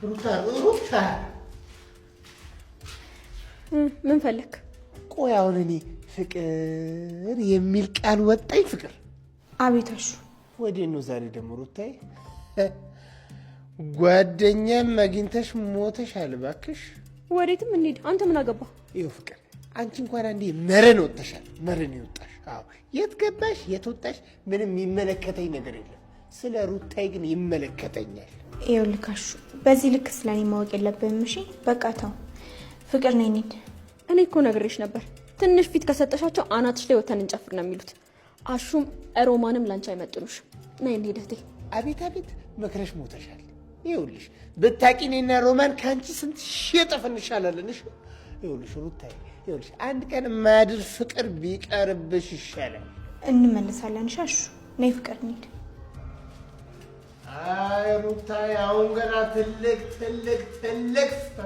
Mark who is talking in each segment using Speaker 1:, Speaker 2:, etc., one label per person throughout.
Speaker 1: ሩታ
Speaker 2: ምን ፈለክ?
Speaker 1: ቆይ አሁን እኔ ፍቅር የሚል ቃል ወጣኝ። ፍቅር
Speaker 2: አቤታሹ
Speaker 1: ወዴት ነው ዛሬ ደግሞ ሩታዬ? ጓደኛም አግኝተሽ ሞተሻል። እባክሽ
Speaker 2: ወዴትም እንሂድ። አንተ ምን አገባ?
Speaker 1: ይኸው ፍቅር አንቺ እንኳን አንዴ መረን ወጥተሻል። መረን ይወጣሽ። አዎ የት ገባሽ የት ወጣሽ ምንም የሚመለከተኝ ነገር የለም። ስለ ሩታዬ ግን ይመለከተኛል።
Speaker 2: ይኸውልህ ካሹ በዚህ ልክ ስለኔ ማወቅ የለብህም። እሺ በቃ ተው። ፍቅር ነኝ እንሂድ። እኔ እኮ ነግሬሽ ነበር። ትንሽ ፊት ከሰጠሻቸው አናትሽ ላይ ወተን እንጨፍር ነው የሚሉት። አሹም ሮማንም ላንቺ አይመጥኑሽም። ነይ እንሂድ እህቴ።
Speaker 1: አቤት አቤት መክረሽ ሞተሻል። ይኸውልሽ ብታውቂ እኔና ሮማን ከአንቺ ስንት ሺህ እጥፍ እንሻላለን። እሺ ይኸውልሽ ሩታዬ፣ ይኸውልሽ አንድ ቀን የማያድር ፍቅር ቢቀርብሽ ይሻላል።
Speaker 2: እንመለሳለን። ሻሹ ነይ ፍቅር እንሂድ።
Speaker 1: አይ ሩታዬ አሁን ገና ትልቅ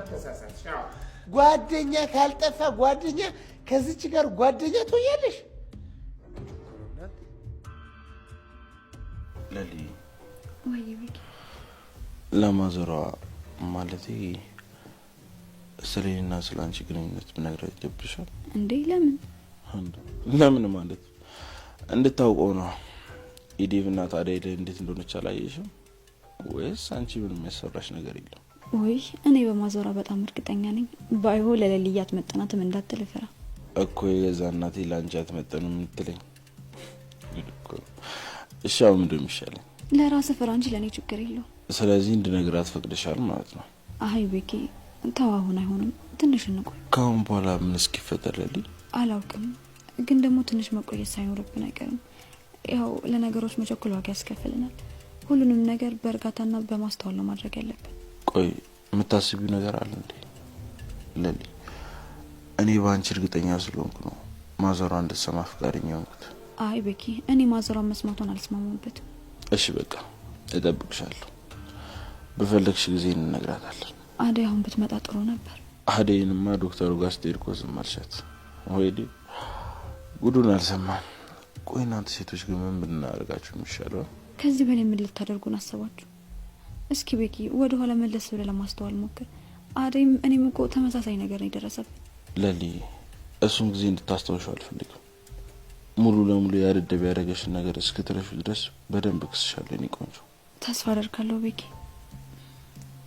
Speaker 1: ተሳሳትሽ። ጓደኛ ካልጠፋ ጓደኛ ከዚች ጋር ጓደኛ ትሆኛለሽ።
Speaker 3: ለሊ
Speaker 2: ወይ ወይ
Speaker 3: ለማዘሯ ማለቴ ስለኔና ስላንቺ ግንኙነት ብነግራት ይደብርሻል
Speaker 2: እንዴ? ለምን
Speaker 3: ማለት እንድታውቀው ነው። ኢዲቭና ታዲያ እንዴት እንደሆነች አላየሽም ወይስ አንቺ ምንም የሚያሰራሽ ነገር የለም?
Speaker 4: ወይ እኔ በማዘሯ በጣም እርግጠኛ ነኝ። ባይሆን ለሌሊያት መጠናትም እንዳትል ፈራ
Speaker 3: እኮ የዛ እናቴ ላንቺ አትመጠንም የምትለኝ እሺ። አሁን ምንድን ነው የሚሻለኝ?
Speaker 4: ለራስህ ፍራ እንጂ ለእኔ ችግር የለውም።
Speaker 3: ስለዚህ እንድነግራት ፈቅደሻል ማለት ነው?
Speaker 4: አይ ቤኪ ተው፣ አሁን አይሆንም። ትንሽ እንቆይ።
Speaker 3: ከአሁን በኋላ ምን እስኪፈጠር ለሊ
Speaker 4: አላውቅም፣ ግን ደግሞ ትንሽ መቆየት ሳይኖርብን አይቀርም። ያው ለነገሮች መቸኮል ዋጋ ያስከፍልናል። ሁሉንም ነገር በእርጋታና በማስተዋል ነው ማድረግ ያለብን።
Speaker 3: ቆይ የምታስቢው ነገር አለ እንዴ ለሊ? እኔ በአንቺ እርግጠኛ ስለሆንኩ ነው ማዘሯ እንድትሰማ ፈቃደኛ ሆንኩት።
Speaker 4: አይ ቤኪ እኔ ማዘሯን መስማቷን አልስማማበትም።
Speaker 3: እሺ በቃ እጠብቅሻለሁ። በፈለግሽ ጊዜ እንነግራታለን።
Speaker 4: አደይ አሁን ብትመጣ ጥሩ ነበር።
Speaker 3: አደይንማ ዶክተሩ ጋር ስትሄድ እኮ ዝም አልሻት። ወይኔ ጉዱን አልሰማም። ቆይ እናንተ ሴቶች ግን ምን ብናደርጋችሁ የሚሻለው?
Speaker 4: ከዚህ በላይ ምን ልታደርጉን አሰባችሁ? እስኪ ቤኪ ወደ ኋላ መለስ ብለህ ለማስተዋል ሞክር። አደይም እኔም እኮ ተመሳሳይ ነገር ነው የደረሰብን።
Speaker 3: ለሊ እሱም ጊዜ እንድታስታውሻው አልፈልግም። ሙሉ ለሙሉ ያደደብ ያደረገሽን ነገር እስክትረሹ ድረስ በደንብ ክስሻለሁ። እኔ ቆንጆ
Speaker 4: ተስፋ አደርጋለሁ ቤኪ።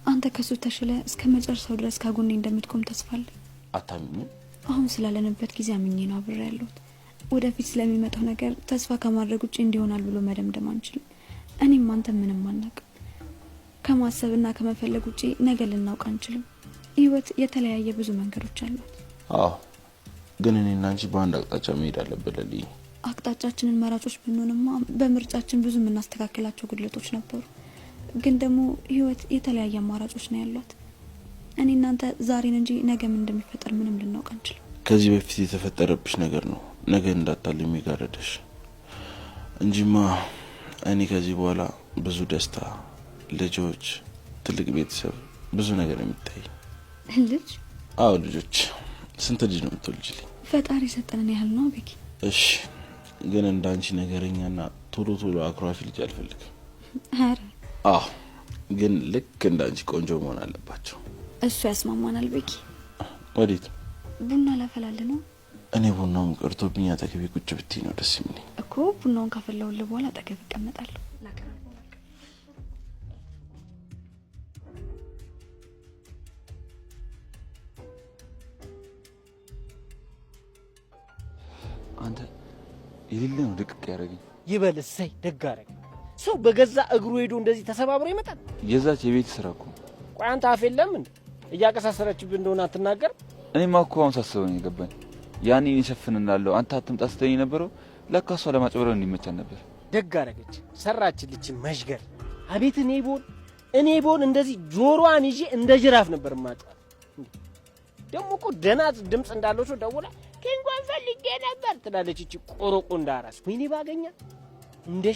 Speaker 4: አንተ ከሱ ተሽለ እስከ መጨረሻው ድረስ ካጎኔ እንደምትቆም ተስፋ አለኝ።
Speaker 3: አታምኚም?
Speaker 4: አሁን ስላለንበት ጊዜ አምኜ ነው አብሬ ያለሁት። ወደፊት ስለሚመጣው ነገር ተስፋ ከማድረግ ውጪ እንዲሆናል ብሎ መደምደም አንችልም። እኔም አንተ ምንም አናውቅም። ከማሰብና ከመፈለግ ውጪ ነገር ልናውቅ አንችልም። ህይወት የተለያየ ብዙ መንገዶች አሏት።
Speaker 3: አዎ ግን እኔና አንቺ በአንድ አቅጣጫ መሄድ አለብን ለሊ።
Speaker 4: አቅጣጫችንን መራጮች ብንሆንማ በምርጫችን ብዙ የምናስተካክላቸው ጉድለቶች ነበሩ። ግን ደግሞ ህይወት የተለያየ አማራጮች ነው ያሏት። እኔ እናንተ ዛሬን እንጂ ነገ ምን እንደሚፈጠር ምንም ልናውቅ አንችልም።
Speaker 3: ከዚህ በፊት የተፈጠረብሽ ነገር ነው ነገ እንዳታልም የሚጋረደሽ እንጂማ እኔ ከዚህ በኋላ ብዙ ደስታ፣ ልጆች፣ ትልቅ ቤተሰብ፣ ብዙ ነገር የሚታይ
Speaker 4: ልጅ።
Speaker 3: አዎ ልጆች። ስንት ልጅ ነው የምትወልጂልኝ?
Speaker 4: ፈጣሪ ሰጠንን ያህል ነው ቤኪ።
Speaker 3: እሺ ግን እንዳንቺ ነገረኛና ቶሎ ቶሎ አክራፊ ልጅ አልፈልግም።
Speaker 4: አረ
Speaker 3: አዎ ግን ልክ እንዳንቺ ቆንጆ መሆን አለባቸው።
Speaker 4: እሱ ያስማማናል ቤኪ።
Speaker 3: ወዴት?
Speaker 4: ቡና ላፈላል ነው።
Speaker 3: እኔ ቡናውን ቀርቶብኝ አጠገቤ ቁጭ ብትይ ነው ደስ የሚለኝ
Speaker 4: እኮ። ቡናውን ካፈላውልህ በኋላ አጠገብ እቀመጣለሁ።
Speaker 3: አንተ የሌለ ነው ድቅቅ ያደረገኝ።
Speaker 1: ይበል እሰይ ደግ አደረገ። ሰው በገዛ እግሩ ሄዶ እንደዚህ ተሰባብሮ ይመጣል።
Speaker 3: የዛች የቤት ስራ እኮ።
Speaker 1: ቆይ አንተ አፍ የለም እንዴ? እያቀሳሰረችብህ እንደሆነ አትናገር?
Speaker 5: እኔማ እኮ አሁን ሳስበው ነው የገባኝ። ያኔ ይሸፍንናለሁ አንተ አትምጣ ስትለኝ ነበረው። ለካ እሷ ለማጭበረው እንዲመቻል ነበር።
Speaker 1: ደግ አደረገች። ሰራችልች መሽገር። አቤት እኔ ቦን እንደዚህ ጆሮዋን ይዤ እንደ ጅራፍ ነበር ማጫወት። ደግሞ እኮ ደህና ድምጽ እንዳለው ሰው ደውላ ኪንጎን ፈልጌ ነበር ትላለች። እቺ ቆሮቆ እንዳራስ ወይኔ ባገኛ እንደ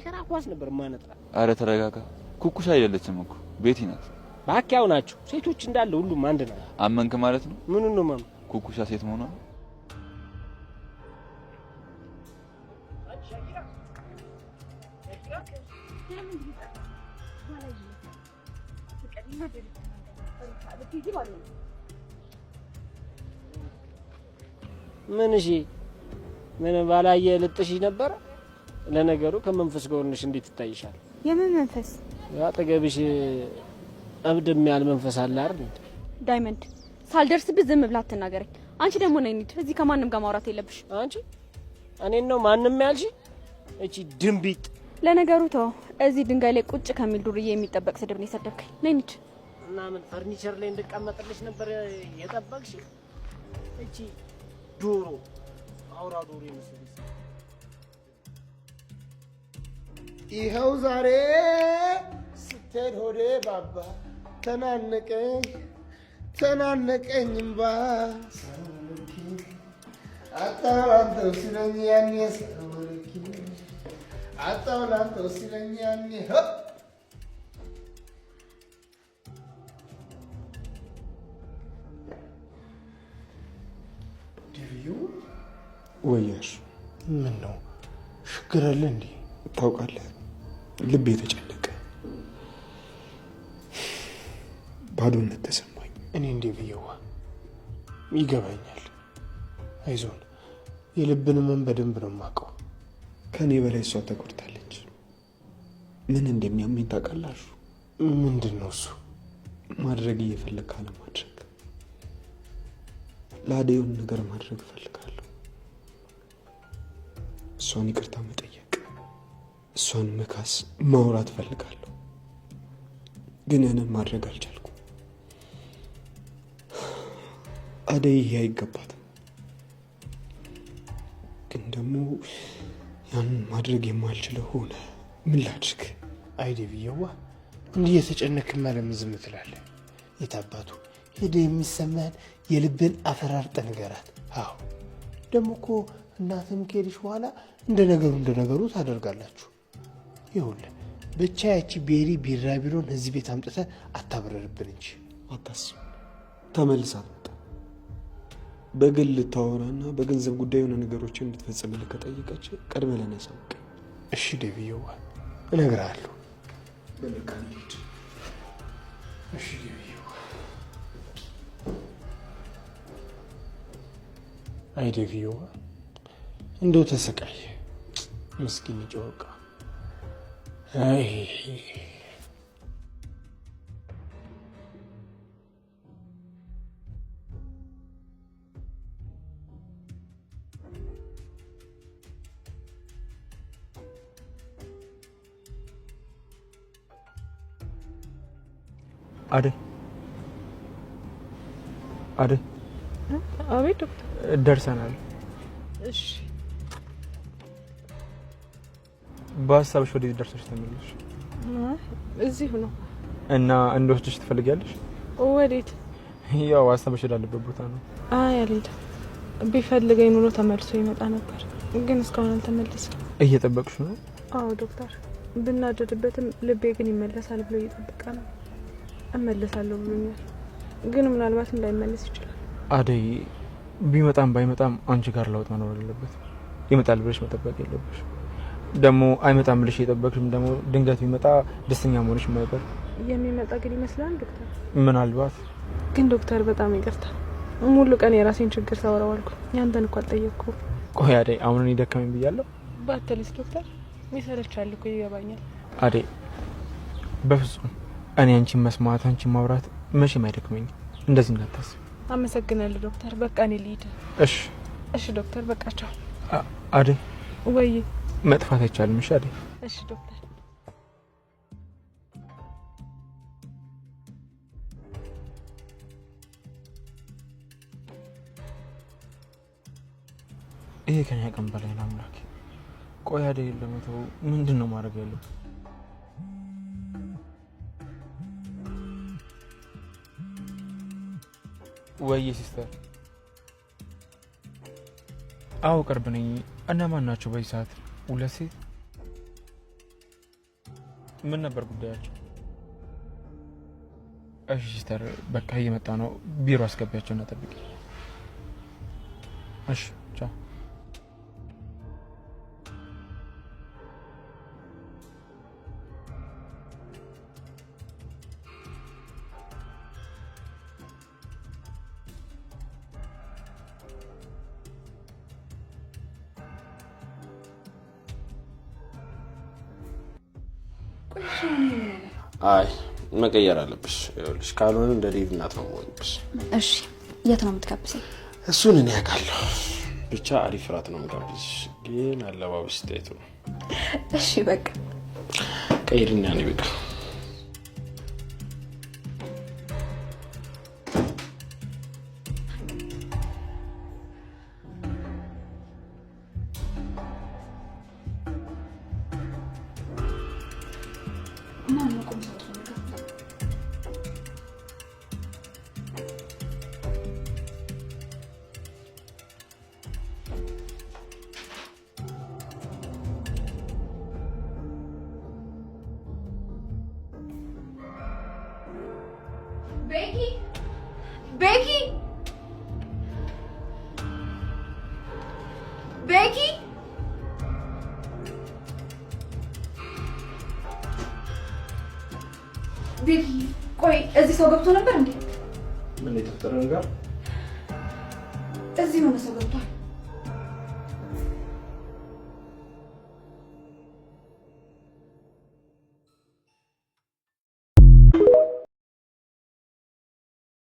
Speaker 1: ሸራ ኳስ ነበር ማነጥራ።
Speaker 5: አረ ተረጋጋ። ኩኩሽ አይደለችም እኮ ቤቲ ናት።
Speaker 1: ባኪያው ናቸው ሴቶች እንዳለ ሁሉም አንድ ነው።
Speaker 5: አመንክ ማለት ነው?
Speaker 1: ምኑን ነው ማም?
Speaker 5: ኩኩሻ ሴት መሆኗ
Speaker 1: ምን እሺ ምን ባላየ ልጥሽ ነበር። ለነገሩ ከመንፈስ ጋር ሆነሽ እንዴት ይታይሻል?
Speaker 2: የምን መንፈስ?
Speaker 1: አጠገብሽ እብድም ያል መንፈስ አለ አይደል?
Speaker 2: ዳይመንድ ሳልደርስብህ ዝም ብላ አትናገረኝ። አንቺ ደግሞ ነኝ እንዴ እዚህ ከማንም ጋር ማውራት የለብሽ።
Speaker 1: አንቺ እኔን ነው ማንም ያልሽ? እቺ ድንቢጥ።
Speaker 2: ለነገሩ ተው፣ እዚህ ድንጋይ ላይ ቁጭ ከሚል ዱርዬ የሚጠበቅ ስድብ ነው የሰደብከኝ። ነኝ እንጂ
Speaker 1: እና ምን ፈርኒቸር ላይ እንድቀመጥልሽ ነበር የጠበቅሽ? እቺ ዶሮ አውራ ዶሮ ይመስልሽ።
Speaker 6: ይኸው ዛሬ ስትሄድ ሆዴ ባባ ተናነቀኝ እምባ አጣላንተው ሲለኝ ያኔ ሰወርኪ አጣላንተው ሲለኝ ያኔ ድብዩ
Speaker 3: ወያሽ
Speaker 6: ምን ነው ችግር አለ እንዴ?
Speaker 3: ታውቃለህ፣ ልቤ የተጨነቀ ባዶነት ተሰማኝ።
Speaker 6: እኔ እንዴ ብየዋ ይገባኛል። አይዞን፣ የልብን ህመም በደንብ ነው የማውቀው።
Speaker 3: ከእኔ በላይ እሷ ተጎድታለች። ምን እንደሚያመኝ ታውቃላችሁ?
Speaker 6: ምንድን ነው እሱ?
Speaker 3: ማድረግ እየፈለግ ካለ ማድረግ። ለአደዩን ነገር ማድረግ እፈልጋለሁ። እሷን ይቅርታ መጠየቅ፣ እሷን መካስ፣ ማውራት እፈልጋለሁ። ግን ያንን ማድረግ አልቻልኩም። አደይ ይሄ አይገባትም። ግን ደግሞ ያንን ማድረግ የማልችለው ሆነ። ምን ላድርግ?
Speaker 6: አይዴ ብየዋ እንዲህ የተጨነክማ ለምን ዝም ትላለህ? የታባቱ ሄደ የሚሰማህን የልብን አፈራርጠ ንገራት። አዎ ደግሞ እኮ እናትም ከሄድሽ በኋላ እንደ ነገሩ ታደርጋላችሁ። ይኸውልህ ብቻ ያቺ ቤሪ ቢራቢሮን እዚህ ቤት አምጥተህ አታብረርብን እንጂ።
Speaker 3: አታስብ፣ ተመልሳ አትመጣም። በግል ልታወራና በገንዘብ ጉዳይ የሆነ ነገሮችን እንድትፈጽምልህ ከጠየቀች ቀድመህ ለእኔ አሳውቀኝ።
Speaker 6: እሺ ደብየዋ እነግርሃለሁ።
Speaker 3: በልካ እንሂድ።
Speaker 6: እሺ ደብየዋ። አይ ደብየዋ እንደው ተሰቃየ ምስኪን ጨወቃ። አይ
Speaker 7: አደይ
Speaker 8: አቤት ዶክተር።
Speaker 7: ደርሰናል።
Speaker 8: እሺ
Speaker 7: በሀሳብሽ ወደዚህ ደርሰሽ ተመለስሽ
Speaker 8: እዚሁ ነው
Speaker 7: እና እንደወስድሽ ትፈልጊያለሽ?
Speaker 8: ወዴት?
Speaker 7: ያው ሀሳብሽ ወዳለበት ቦታ ነው።
Speaker 8: አይ አልሄድም። ቢፈልገኝ ኑሮ ተመልሶ ይመጣ ነበር፣ ግን እስካሁን አልተመለሰም።
Speaker 7: እየጠበቅሽ ነው?
Speaker 8: አዎ ዶክተር። ብናደድበትም ልቤ ግን ይመለሳል ብሎ እየጠበቀ ነው። እመለሳለሁ ብሎኛል፣ ግን ምናልባትም ላይመለስ ይችላል።
Speaker 7: አደይ ቢመጣም ባይመጣም አንቺ ጋር ለውጥ መኖር አለበት። ይመጣል ብለሽ መጠበቅ የለብሽ። ደግሞ አይመጣም ብለሽ የጠበቅሽም ደግሞ ድንገት ቢመጣ ደስተኛ መሆንሽ የማይቀር
Speaker 8: የሚመጣ ግን ይመስላል ዶክተር።
Speaker 7: ምናልባት
Speaker 8: ግን ዶክተር በጣም ይቅርታ፣ ሙሉ ቀን የራሴን ችግር ሳወራው አልኩ። ያንተን እኮ አልጠየቅኩም።
Speaker 7: ቆይ አደይ አሁን እኔ ደከመኝ ብያለሁ?
Speaker 8: ባትልስ ዶክተር፣ ይሰለቻል እኮ ይገባኛል።
Speaker 7: አደይ በፍጹም እኔ አንቺን መስማት አንቺን ማውራት መቼም አይደክመኝ። እንደዚህ እንዳታስብ።
Speaker 8: አመሰግናለሁ ዶክተር። በቃ እኔ ልሂድ።
Speaker 7: እሺ
Speaker 8: እሺ ዶክተር፣ በቃቸው።
Speaker 7: አደይ
Speaker 8: ወይ
Speaker 7: መጥፋት አይቻልም። እሺ አደይ።
Speaker 8: እሺ ዶክተር።
Speaker 7: ይሄ ከኛ ቀን በላይ ነው አምላኬ። ቆይ አደይ ለመተው ምንድን ነው ማድረግ ያለው? ወይ ሲስተር። አዎ ቅርብ ነኝ። እነማን ናቸው በዚህ ሰዓት? ሁለት ሴት። ምን ነበር ጉዳያቸው? እሺ ሲስተር፣ በቃ እየመጣ ነው። ቢሮ አስገቢያቸውና ጠብቂ። እሺ ቻው።
Speaker 1: አይ መቀየር አለብሽ። ይኸውልሽ ካልሆነ እንደ ዴቭ እናት ነው የምሆንብሽ።
Speaker 4: እሺ የት ነው የምትጋብዘኝ?
Speaker 1: እሱን እኔ አውቃለሁ። ብቻ አሪፍ ራት ነው የምጋብዝሽ፣ ግን አለባበስሽ ታይቶ ነው።
Speaker 4: እሺ በቃ
Speaker 1: ቀይርና ነው በቃ።
Speaker 4: ቤኪ ቆይ፣ እዚህ ሰው ገብቶ ነበር እንዴ?
Speaker 1: ምን የተፈጠረ ነገር?
Speaker 4: እዚህ ሆነ ሰው ገብቷል።